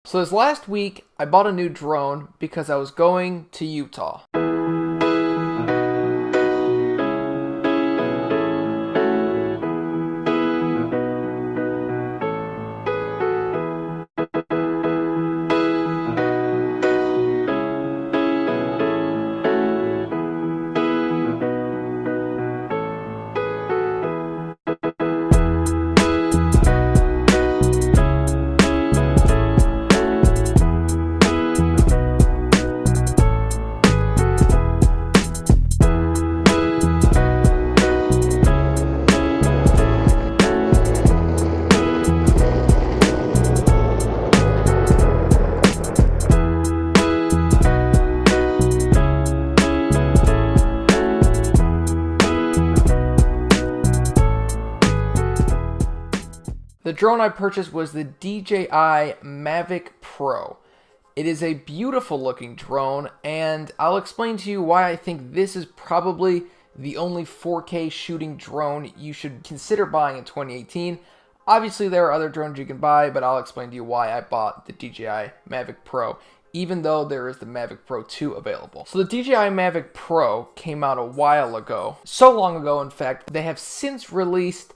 So this last week, I bought a new drone because I was going to Utah. The drone I purchased was the DJI Mavic Pro. It is a beautiful looking drone, and I'll explain to you why I think this is probably the only 4K shooting drone you should consider buying in 2018. Obviously there are other drones you can buy, but I'll explain to you why I bought the DJI Mavic Pro, even though there is the Mavic Pro 2 available. So the DJI Mavic Pro came out a while ago, so long ago in fact, they have since released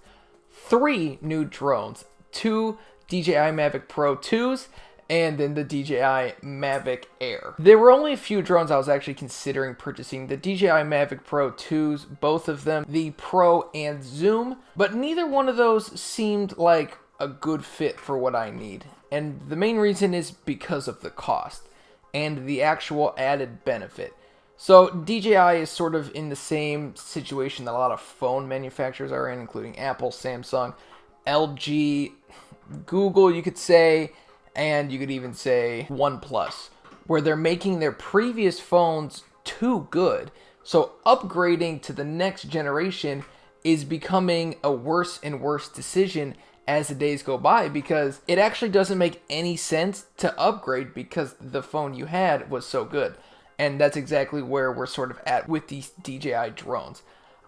3 new drones, 2 DJI Mavic Pro 2s, and then the DJI Mavic Air. There were only a few drones I was actually considering purchasing, the DJI Mavic Pro 2s, both of them, the Pro and Zoom, but neither one of those seemed like a good fit for what I need. And the main reason is because of the cost and the actual added benefit. So DJI is sort of in the same situation that a lot of phone manufacturers are in, including Apple, Samsung, LG, Google, you could say, and you could even say OnePlus, where they're making their previous phones too good. So upgrading to the next generation is becoming a worse and worse decision as the days go by, because it actually doesn't make any sense to upgrade because the phone you had was so good. And that's exactly where we're sort of at with these DJI drones.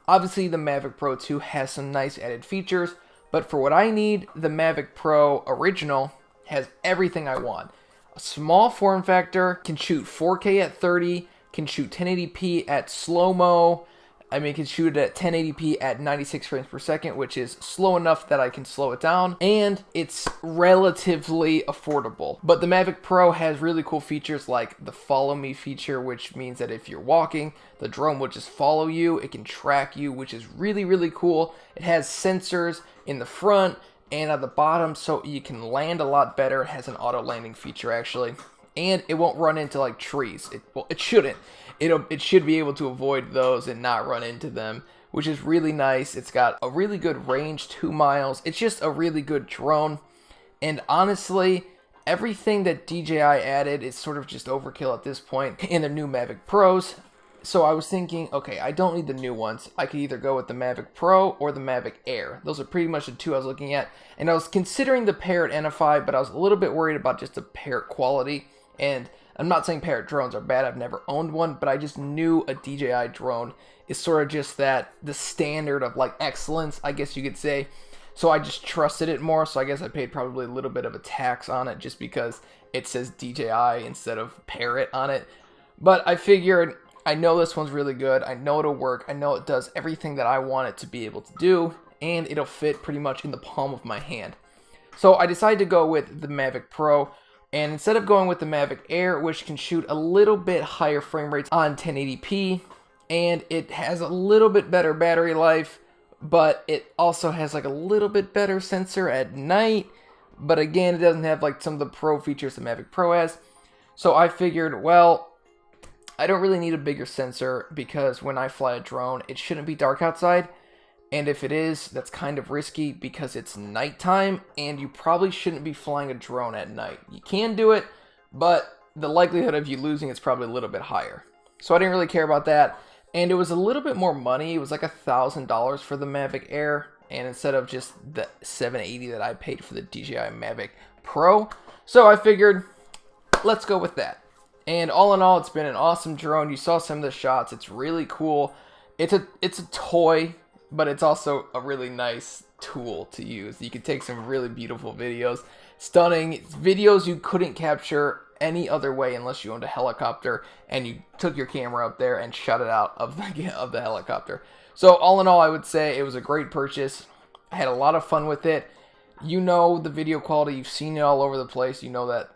Obviously, the Mavic Pro 2 has some nice added features, but for what I need, the Mavic Pro Original has everything I want. A small form factor, can shoot 4K at 30, can shoot 1080p at slow-mo. I mean, it can shoot it at 1080p at 96 frames per second, which is slow enough that I can slow it down, and it's relatively affordable. But the Mavic Pro has really cool features like the follow me feature, which means that if you're walking, the drone will just follow you. It can track you, which is really, really cool. It has sensors in the front and at the bottom, so you can land a lot better. It has an auto landing feature, actually, and it won't run into like trees. It shouldn't. It should be able to avoid those and not run into them, which is really nice. It's got a really good range, 2 miles. It's just a really good drone. And honestly, everything that DJI added is sort of just overkill at this point in their new Mavic Pros. So I was thinking, okay, I don't need the new ones. I could either go with the Mavic Pro or the Mavic Air. Those are pretty much the 2 I was looking at. And I was considering the Parrot NFI, but I was a little bit worried about just the Parrot quality. And I'm not saying Parrot drones are bad, I've never owned one, but I just knew a DJI drone is sort of just the standard of like excellence, I guess you could say. So I just trusted it more, so I guess I paid probably a little bit of a tax on it just because it says DJI instead of Parrot on it. But I figured, I know this one's really good, I know it'll work, I know it does everything that I want it to be able to do, and it'll fit pretty much in the palm of my hand. So I decided to go with the Mavic Pro. And instead of going with the Mavic Air, which can shoot a little bit higher frame rates on 1080p, and it has a little bit better battery life, but it also has like a little bit better sensor at night, but again, it doesn't have like some of the pro features the Mavic Pro has. So I figured, well, I don't really need a bigger sensor because when I fly a drone, it shouldn't be dark outside. And if it is, that's kind of risky because it's nighttime and you probably shouldn't be flying a drone at night. You can do it, but the likelihood of you losing is probably a little bit higher. So I didn't really care about that. And it was a little bit more money. It was like $1,000 for the Mavic Air, and instead of just the $780 that I paid for the DJI Mavic Pro. So I figured, let's go with that. And all in all, it's been an awesome drone. You saw some of the shots. It's really cool. It's a toy, but it's also a really nice tool to use. You can take some really beautiful videos, stunning videos you couldn't capture any other way unless you owned a helicopter and you took your camera up there and shot it out of the helicopter. So all in all, I would say it was a great purchase. I had a lot of fun with it. You know the video quality, you've seen it all over the place. You know that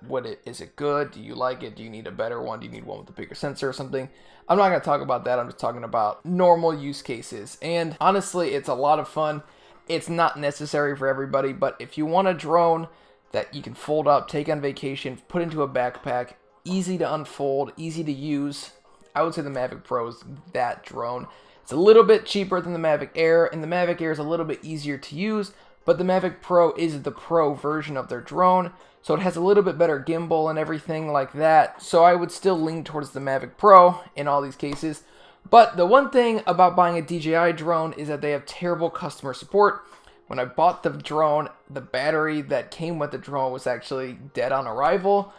is it good? Do you like it? Do you need a better one? Do you need one with a bigger sensor or something? I'm not going to talk about that. I'm just talking about normal use cases. And honestly, it's a lot of fun. It's not necessary for everybody, but if you want a drone that you can fold up, take on vacation, put into a backpack, easy to unfold, easy to use, I would say the Mavic Pro is that drone. It's a little bit cheaper than the Mavic Air, and the Mavic Air is a little bit easier to use, but the Mavic Pro is the Pro version of their drone, so it has a little bit better gimbal and everything like that. So I would still lean towards the Mavic Pro in all these cases. But the one thing about buying a DJI drone is that they have terrible customer support. When I bought the drone, the battery that came with the drone was actually dead on arrival,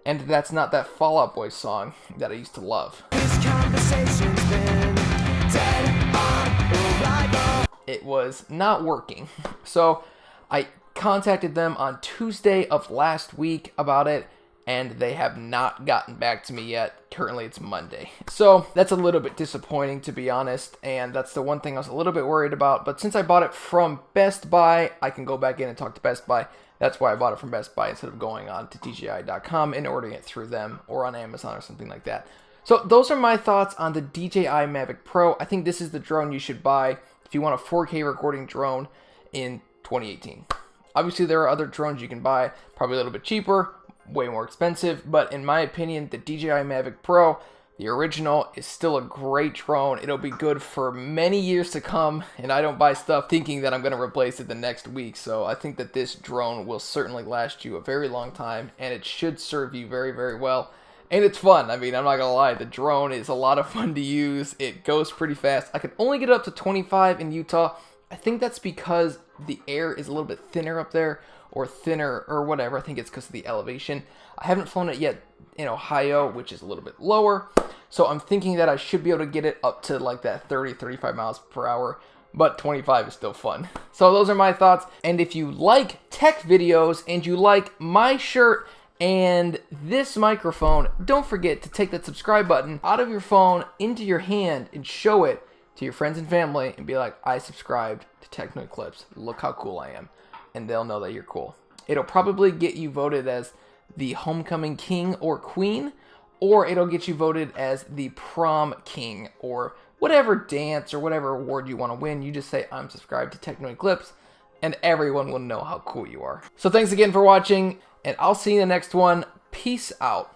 and that's not that Fall Out Boy song that I used to love. It was not working. So I contacted them on Tuesday of last week about it, and they have not gotten back to me yet. Currently it's Monday. So that's a little bit disappointing, to be honest, and that's the one thing I was a little bit worried about. But since I bought it from Best Buy, I can go back in and talk to Best Buy. That's why I bought it from Best Buy instead of going on to DJI.com and ordering it through them or on Amazon or something like that. So those are my thoughts on the DJI Mavic Pro. I think this is the drone you should buy if you want a 4K recording drone in 2018. Obviously, there are other drones you can buy, probably a little bit cheaper, way more expensive, but in my opinion, the DJI Mavic Pro, the original, is still a great drone. It'll be good for many years to come, and I don't buy stuff thinking that I'm going to replace it the next week, so I think that this drone will certainly last you a very long time, and it should serve you very, very well. And it's fun. I mean, I'm not going to lie, the drone is a lot of fun to use. It goes pretty fast. I can only get up to 25 in Utah. I think that's because the air is a little bit thinner up there, or thinner, or whatever. I think it's because of the elevation. I haven't flown it yet in Ohio, which is a little bit lower, so I'm thinking that I should be able to get it up to like that 30-35 miles per hour, but 25 is still fun. So those are my thoughts, and if you like tech videos and you like my shirt and this microphone, don't forget to take that subscribe button out of your phone into your hand and show it to your friends and family and be like, I subscribed to Techno Eclipse. Look how cool I am. And they'll know that you're cool. It'll probably get you voted as the homecoming king or queen, or it'll get you voted as the prom king, or whatever dance or whatever award you want to win. You just say, I'm subscribed to Techno Eclipse, and everyone will know how cool you are. So thanks again for watching, and I'll see you in the next one. Peace out.